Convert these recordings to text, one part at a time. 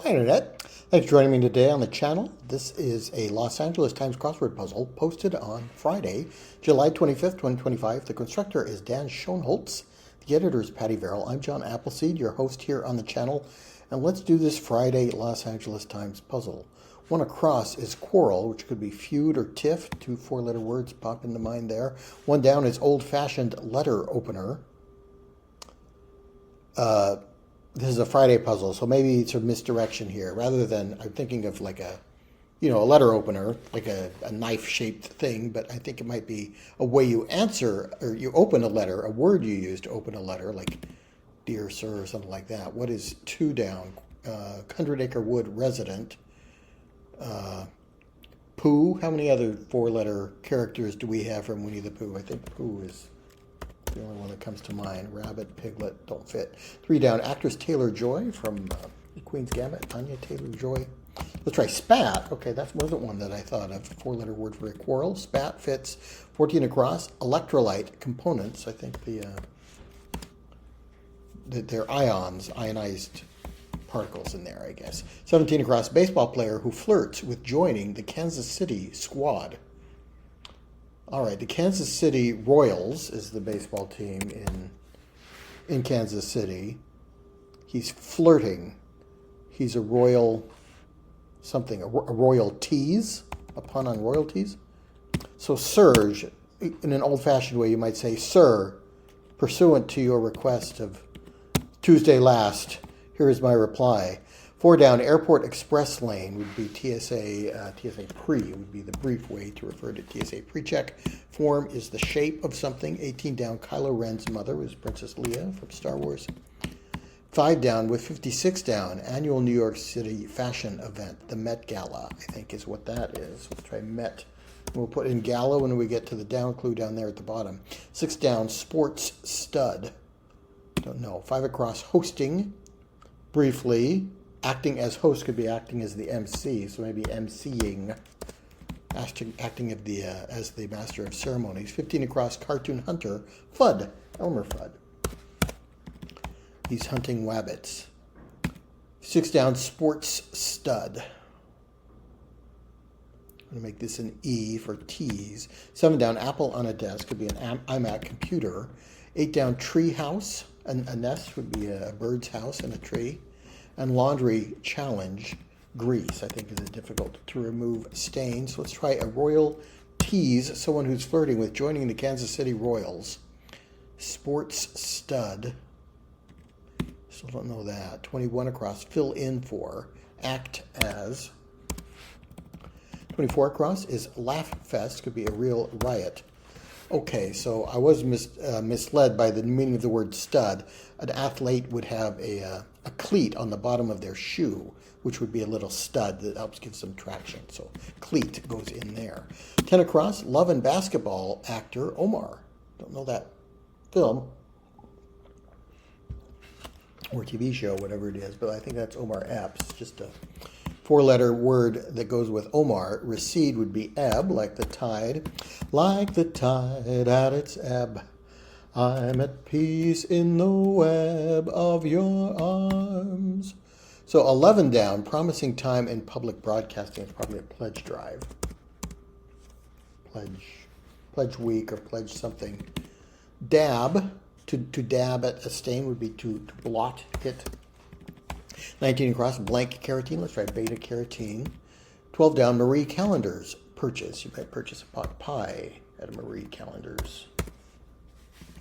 Hi, Internet. Thanks for joining me today on the channel. This is a Los Angeles Times crossword puzzle posted on Friday, July 25th, 2025. The constructor is Dan Schoenholz. The editor is Patty Verrill. I'm John Appleseed, your host here on the channel. And let's do this Friday Los Angeles Times puzzle. One across is quarrel, which could be feud or tiff. Two four-letter words pop into mind there. One down is old-fashioned letter opener. This is a Friday puzzle, so maybe it's a misdirection here. Rather than, I'm thinking of like a letter opener, like a knife-shaped thing, but I think it might be a way you answer, or you open a letter, a word you use to open a letter, like dear sir or something like that. What is two down? 100 Acre Wood resident. Pooh. How many other four-letter characters do we have from Winnie the Pooh? I think Pooh is the only one that comes to mind. Rabbit, piglet, don't fit. Three down, actress Taylor-Joy from Queen's Gambit, Anya Taylor-Joy. Let's try spat. Okay, that wasn't one that I thought of. Four-letter word for a quarrel. Spat fits. 14 across, electrolyte components. I think they're ions, ionized particles in there, I guess. 17 across, baseball player who flirts with joining the Kansas City squad. All right, the Kansas City Royals is the baseball team in Kansas City. He's flirting. He's a royal something, a royal tease, a pun on royalties. So Serge, in an old-fashioned way, you might say, Sir, pursuant to your request of Tuesday last, here is my reply. Four down, Airport Express Lane would be TSA pre, would be the brief way to refer to TSA pre-check. Form is the shape of something. 18 down, Kylo Ren's mother was Princess Leia from Star Wars. 5 down, with 56 down, annual New York City fashion event, the Met Gala, I think is what that is. Let's try Met. We'll put in Gala when we get to the down clue down there at the bottom. 6 down, sports stud. Don't know. 5 across, hosting. Briefly, acting as host could be acting as the MC, so maybe MCing, acting as the master of ceremonies. 15 across, cartoon hunter, Fudd, Elmer Fudd. He's hunting wabbits. 6 down, sports stud. I'm going to make this an E for tease. 7 down, apple on a desk, could be an iMac computer. 8 down, tree house, a nest would be a bird's house and a tree. And laundry challenge, grease, I think is a difficult to remove stain. So let's try a royal tease, someone who's flirting with joining the Kansas City Royals. Sports stud, still don't know that. 21 across, fill in for, act as. 24 across is laugh fest, could be a real riot. Okay, so I was misled by the meaning of the word stud. An athlete would have a cleat on the bottom of their shoe, which would be a little stud that helps give some traction. So cleat goes in there. 10 across, love and basketball actor Omar. Don't know that film or TV show, whatever it is, but I think that's Omar Epps. Just a four-letter word that goes with Omar. Recede would be ebb, like the tide. Like the tide at its ebb, I'm at peace in the web of your arms. So 11 down, promising time in public broadcasting. It's probably a pledge drive. Pledge week or pledge something. Dab, to dab at a stain would be to blot it. 19 across, blank carotene. Let's try beta carotene. 12 down, Marie Callender's purchase. You might purchase a pot pie at a Marie Callender's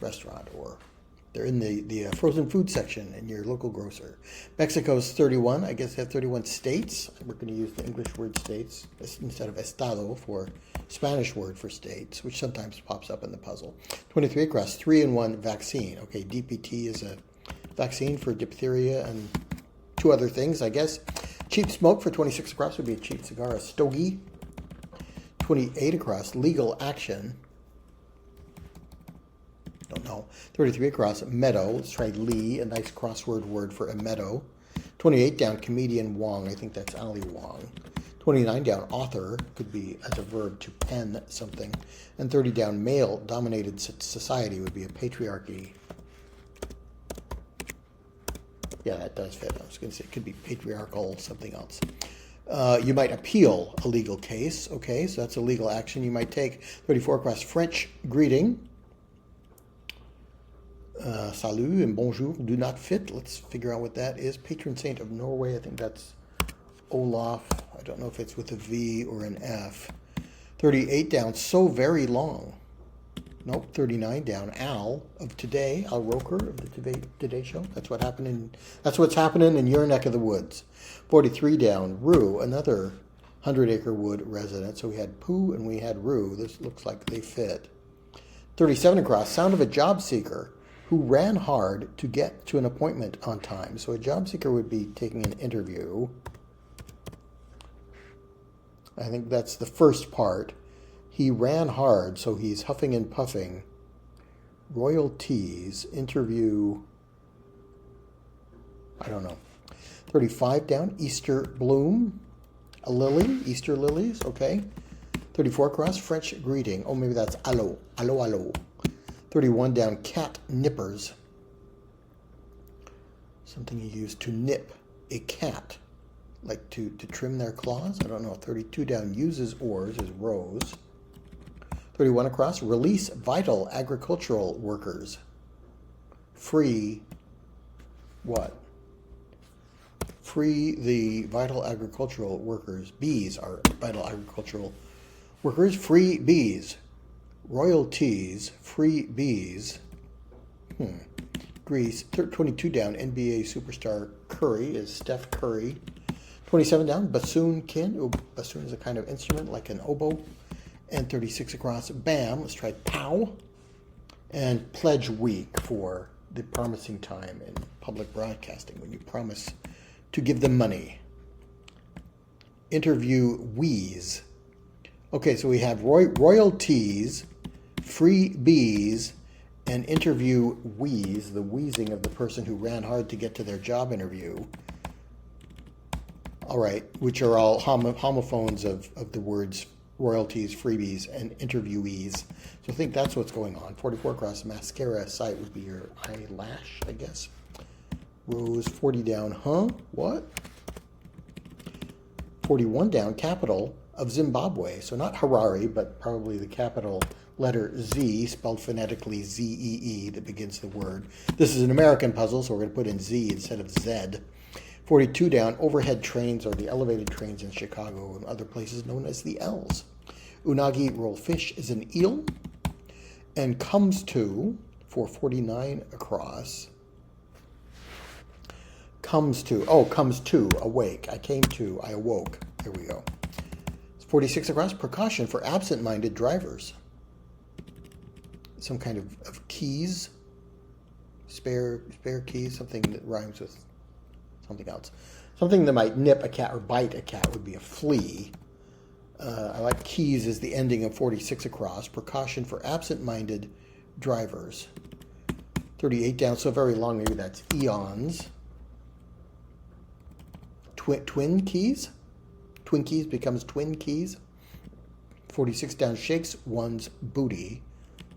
restaurant, or they're in the frozen food section in your local grocer. Mexico's 31. I guess they have 31 states. We're going to use the English word states instead of estado for Spanish word for states, which sometimes pops up in the puzzle. 23 across, 3-in-1 vaccine. Okay, DPT is a vaccine for diphtheria and two other things, I guess. Cheap smoke for 26 across would be a cheap cigar, a stogie. 28 across, legal action. Don't know. 33 across, meadow. Let's try Lee, a nice crossword word for a meadow. 28 down, comedian Wong. I think that's Ali Wong. 29 down, author. Could be as a verb to pen something. And 30 down, male-dominated society would be a patriarchy. Yeah, that does fit. I was going to say it could be patriarchal, something else. You might appeal a legal case. Okay, so that's a legal action you might take. 34 across, French greeting. Salut and bonjour do not fit. Let's figure out what that is. Patron saint of Norway. I think that's Olaf. I don't know if it's with a V or an F. 38 down, so very long. Nope, 39 down, Al of Today, Al Roker of the Today Show. That's what's happening in your neck of the woods. 43 down, Rue, another 100-acre wood resident. So we had Pooh and we had Rue. This looks like they fit. 37 across, sound of a job seeker who ran hard to get to an appointment on time. So a job seeker would be taking an interview. I think that's the first part. He ran hard, so he's huffing and puffing. Royalties, interview, I don't know. 35 down, Easter bloom, a lily, Easter lilies, okay. 34 across, French greeting. Oh, maybe that's allo, allo, allo. 31 down, cat nippers. Something you use to nip a cat, like to trim their claws. I don't know. 32 down, uses oars, is rose. 31 across, release vital agricultural workers. Free what? Free the vital agricultural workers. Bees are vital agricultural workers. Free bees. Royalties, free bees. Greece, 22 down, NBA superstar Curry is Steph Curry. 27 down, bassoonkin. Oh, bassoon is a kind of instrument like an oboe. And 36 across, bam, let's try pow. And pledge week for the promising time in public broadcasting when you promise to give them money. Interview wheeze. Okay, so we have royalties, free bees, and interview wheeze, the wheezing of the person who ran hard to get to their job interview. All right, which are all homophones of the words royalties, freebies, and interviewees. So I think that's what's going on. 44 across, mascara site would be your eyelash, I guess. Rose, 40 down, huh? What? 41 down, capital of Zimbabwe. So not Harare, but probably the capital letter Z, spelled phonetically Z-E-E, that begins the word. This is an American puzzle, so we're going to put in Z instead of Z. 42 down, overhead trains are the elevated trains in Chicago and other places known as the L's. Unagi roll fish is an eel. And comes to, for 49 across. Comes to, awake. I came to, I awoke. There we go. 46 across, precaution for absent-minded drivers. Some kind of keys, spare keys, something that rhymes with something else. Something that might nip a cat or bite a cat would be a flea. I like keys as the ending of 46 across. Precaution for absent-minded drivers. 38 down, so very long, maybe that's eons. Twin keys? Twin keys becomes twin keys. 46 down, shakes one's booty.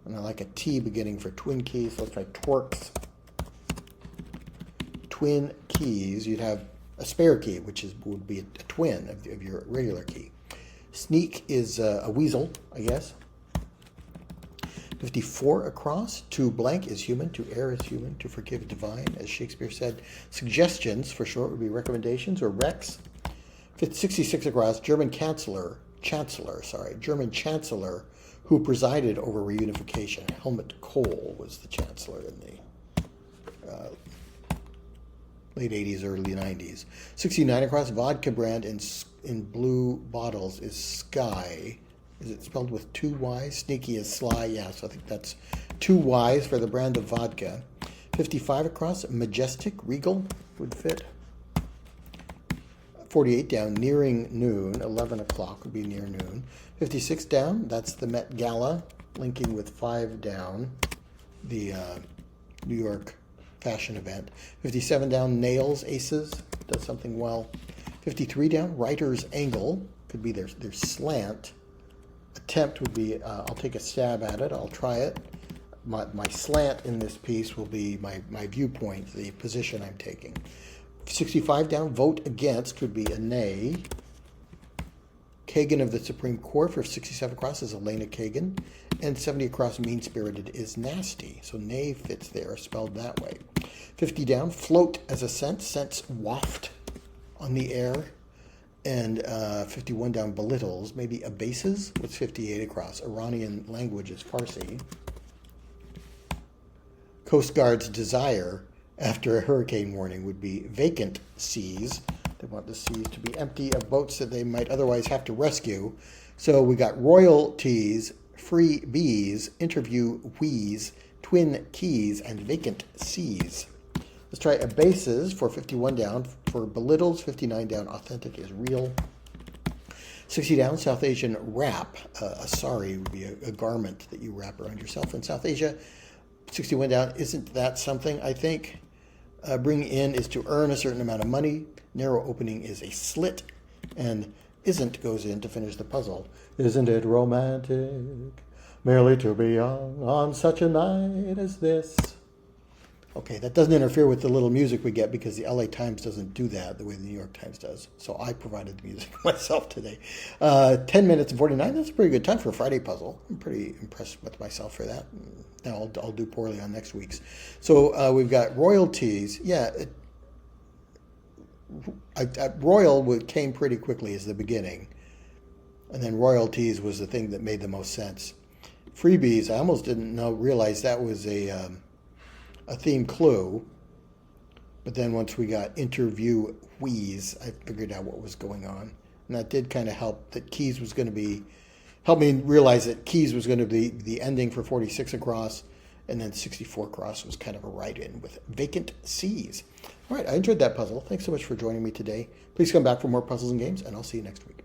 And I like a T beginning for twin keys. Let's try twerks. Twin keys, you'd have a spare key, which would be a twin of your regular key. Sneak is a weasel, I guess. 54 across. To blank is human. To err is human. To forgive divine. As Shakespeare said, suggestions for short would be recommendations or recs. 66 across. German chancellor who presided over reunification. Helmut Kohl was the chancellor in the late 80s, early 90s. 69 across, vodka brand in blue bottles is Sky. Is it spelled with two Y's? Sneaky is sly, yeah, so I think that's two Y's for the brand of vodka. 55 across, majestic, regal would fit. 48 down, nearing noon, 11 o'clock would be near noon. 56 down, that's the Met Gala, linking with 5 down, the New York fashion event. 57 down, nails, aces, does something well. 53 down, writer's angle, could be their slant. Attempt would be, I'll take a stab at it, I'll try it. my slant in this piece will be my viewpoint, the position I'm taking. 65 down, vote against would be a nay. Kagan of the Supreme Court for 67 across is Elena Kagan. And 70 across, mean-spirited is nasty. So nay fits there, spelled that way. 50 down, float as a sense, sense waft on the air. And 51 down, belittles, maybe abases. What's 58 across? Iranian language is Farsi. Coast Guard's desire after a hurricane warning would be vacant seas. They want the seas to be empty of boats that they might otherwise have to rescue. So we got royalties, free bees, interview wheeze, twin keys, and vacant seas. Let's try abases for 51 down. For belittles, 59 down, authentic is real. 60 down, South Asian wrap. A sari would be a garment that you wrap around yourself in South Asia. 61 down, isn't that something, I think? Bring in is to earn a certain amount of money. Narrow opening is a slit. And isn't goes in to finish the puzzle. Isn't it romantic, merely to be young on such a night as this? Okay, that doesn't interfere with the little music we get because the LA Times doesn't do that the way the New York Times does. So I provided the music myself today. 10 minutes and 49, that's a pretty good time for a Friday puzzle. I'm pretty impressed with myself for that. Now I'll do poorly on next week's. So we've got royalties. Yeah, royal came pretty quickly as the beginning. And then royalties was the thing that made the most sense. Freebies, I almost didn't realize that was a theme clue. But then once we got interview wheeze, I figured out what was going on. And that did kind of help that keys was going to be, helped me realize that keys was going to be the ending for 46 across. And then 64 across was kind of a write-in with vacant seas. All right, I enjoyed that puzzle. Thanks so much for joining me today. Please come back for more puzzles and games, and I'll see you next week.